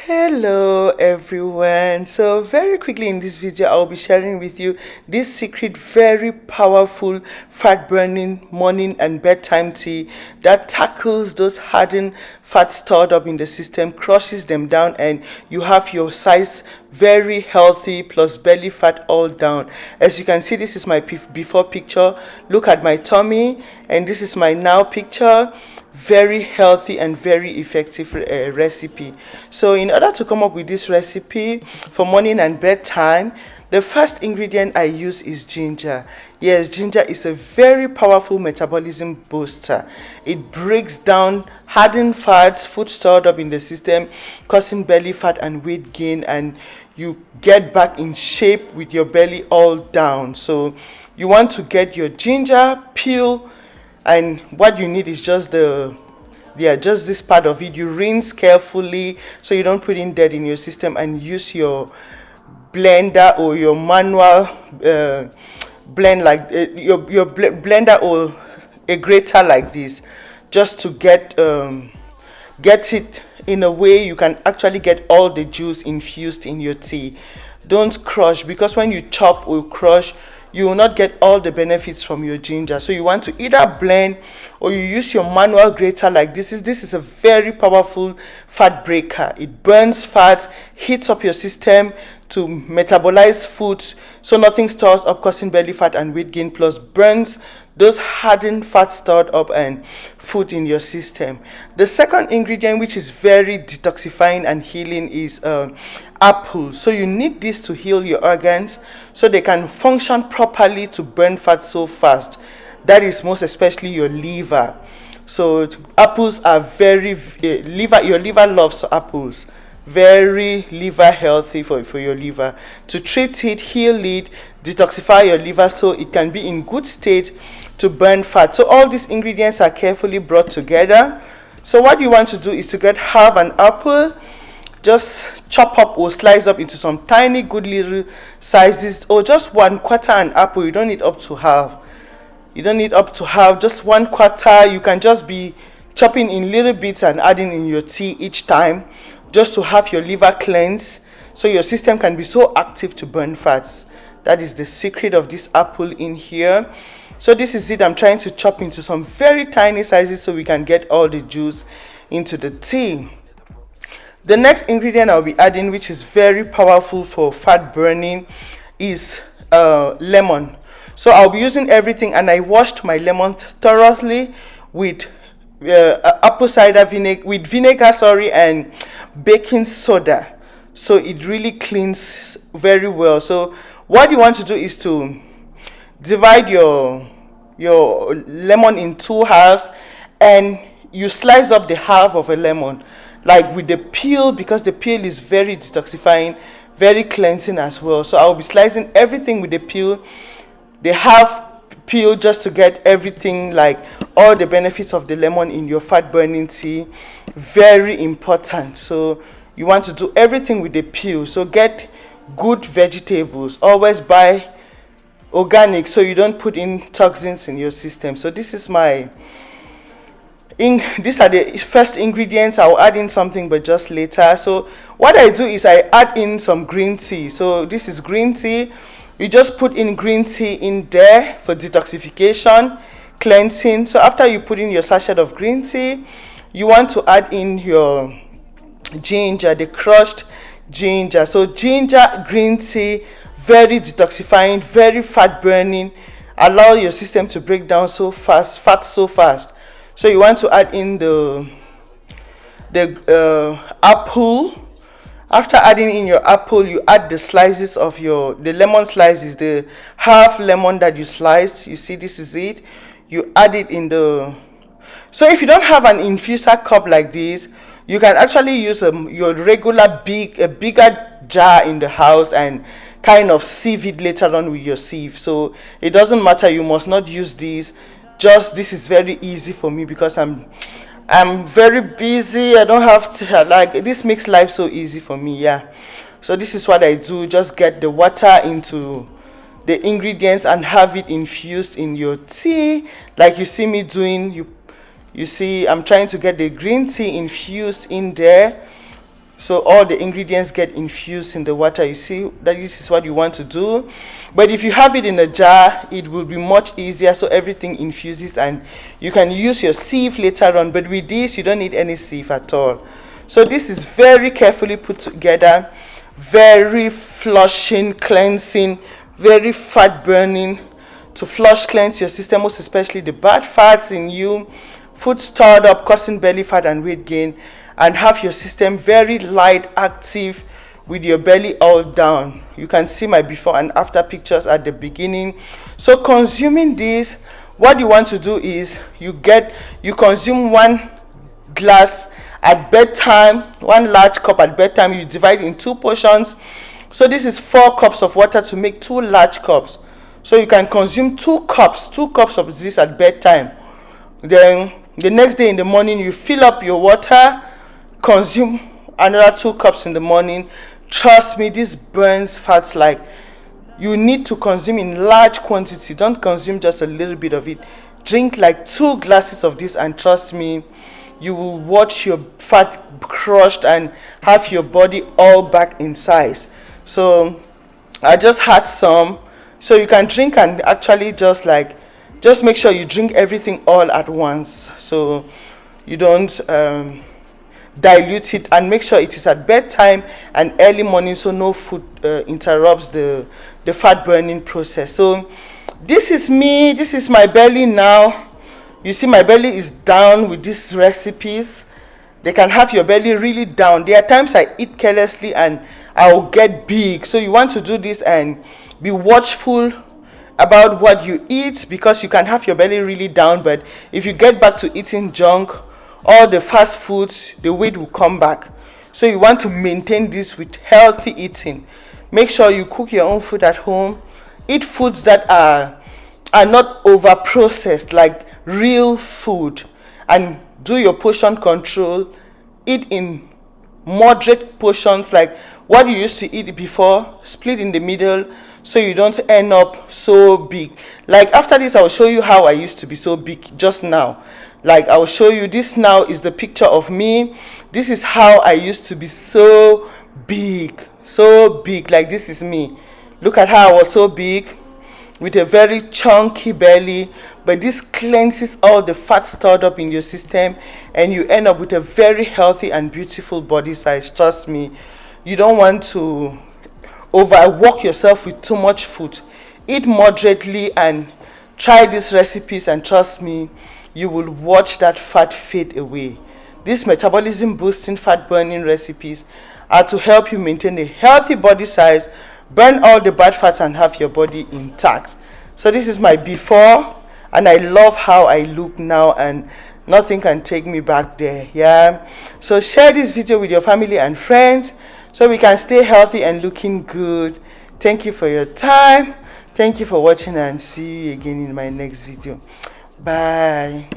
Hello everyone. So very quickly in this video I'll be sharing with you this secret very powerful fat burning morning and bedtime tea that tackles those hardened fat stored up in the system, crushes them down, and you have your size very healthy plus belly fat all down. As you can see, this is my before picture. Look at my tummy, and this is my now picture. Very healthy and very effective recipe. So in order to come up with this recipe for morning and bedtime, the first ingredient I use is ginger. Yes, ginger is a very powerful metabolism booster. It breaks down hardened fats, food stored up in the system, causing belly fat and weight gain, and you get back in shape with your belly all down. So you want to get your ginger peel, and what you need is just just this part of it. You rinse carefully so you don't put in dirt in your system, and use your blender or your manual blend, like your blender or a grater like this, just to get it in a way you can actually get all the juice infused in your tea. Don't crush, because when you chop or crush, you will not get all the benefits from your ginger. So you want to either blend or you use your manual grater like this. This is a very powerful fat breaker. It burns fats, heats up your system to metabolize foods so nothing stores up, causing belly fat and weight gain, plus burns those hardened fat stored up and food in your system. The second ingredient, which is very detoxifying and healing, is apple. So you need this to heal your organs so they can function properly to burn fat so fast. That is most especially your liver. So apples are very your liver loves apples. Very liver healthy for your liver. To treat it, heal it, detoxify your liver so it can be in good state to burn fat. So all these ingredients are carefully brought together. So what you want to do is to get half an apple, just chop up or slice up into some tiny good little sizes, or just 1/4 an apple. You don't need up to half. Just 1/4. You can just be chopping in little bits and adding in your tea each time, just to have your liver cleanse so your system can be so active to burn fats. That is the secret of this apple in here. So this is it. I'm trying to chop into some very tiny sizes so we can get all the juice into the tea. The next ingredient I'll be adding, which is very powerful for fat burning, is lemon. So I'll be using everything, and I washed my lemon thoroughly with apple cider vinegar, and baking soda, so it really cleans very well. So what you want to do is to divide your lemon in two halves, and you slice up the half of a lemon, like with the peel, because the peel is very detoxifying, very cleansing as well. So I'll be slicing everything with the peel, the half peel, just to get everything, like all the benefits of the lemon in your fat burning tea. Very important. So you want to do everything with the peel. So get good vegetables. Always buy organic so you don't put in toxins in your system. So this is these are the first ingredients. I'll add in something, but just later. So what I do is I add in some green tea. So this is green tea. You just put in green tea in there for detoxification, cleansing. So after you put in your sachet of green tea, you want to add in your ginger, the crushed ginger. So ginger, green tea, very detoxifying, very fat burning, allow your system to break down fat so fast. So you want to add in the apple. After adding in your apple, you add the slices of the lemon slices, the half lemon that you sliced. You see, this is it. You add it in so if you don't have an infuser cup like this, you can actually use your regular bigger jar in the house and kind of sieve it later on with your sieve. So it doesn't matter, you must not use this. Just this is very easy for me because I'm very busy. I don't have to, like, this makes life so easy for me. Yeah, so this is what I do. Just get the water into the ingredients and have it infused in your tea, like you see me doing. You see, I'm trying to get the green tea infused in there. so all the ingredients get infused in the water. You see that this is what you want to do. But if you have it in a jar, it will be much easier, so everything infuses and you can use your sieve later on. But with this, you don't need any sieve at all. So this is very carefully put together, very flushing, cleansing, very fat burning, to flush, cleanse your system, most especially the bad fats in you, food stored up causing belly fat and weight gain, and have your system very light, active, with your belly all down. You can see my before and after pictures at the beginning. So consuming this, what you want to do is you consume 1 glass at bedtime, 1 large cup at bedtime. You divide in 2 portions. So this is 4 cups of water to make 2 large cups. So you can consume 2 cups of this at bedtime. Then the next day in the morning, you fill up your water, consume another 2 cups in the morning. Trust me, this burns fats. Like, you need to consume in large quantity. Don't consume just a little bit of it. Drink like 2 glasses of this, and trust me, you will watch your fat crushed and have your body all back in size. So I just had some. So you can drink and actually just make sure you drink everything all at once, so you don't dilute it, and make sure it is at bedtime and early morning, so no food interrupts the fat burning process. So this is me, this is my belly now. You see my belly is down with these recipes. They can have your belly really down. There are times I eat carelessly and I'll get big, so you want to do this and be watchful about what you eat, because you can have your belly really down, but if you get back to eating junk, all the fast foods, the weight will come back. So you want to maintain this with healthy eating. Make sure you cook your own food at home. Eat foods that are not over processed, like real food, and do your portion control. Eat in moderate portions, like what you used to eat before. Split in the middle, so you don't end up so big. Like after this, I will show you how I used to be so big just now. Like I will show you, this now is the picture of me. This is how I used to be so big. Like, this is me. Look at how I was so big, with a very chunky belly. But this cleanses all the fat stored up in your system, and you end up with a very healthy and beautiful body size. Trust me, you don't want to overwork yourself with too much food. Eat moderately and try these recipes, and trust me, you will watch that fat fade away. These metabolism boosting, fat burning recipes are to help you maintain a healthy body size, burn all the bad fats, and have your body intact. So this is my before, and I love how I look now, and nothing can take me back there. Yeah, so share this video with your family and friends, so we can stay healthy and looking good. Thank you for your time. Thank you for watching, and see you again in my next video. Bye.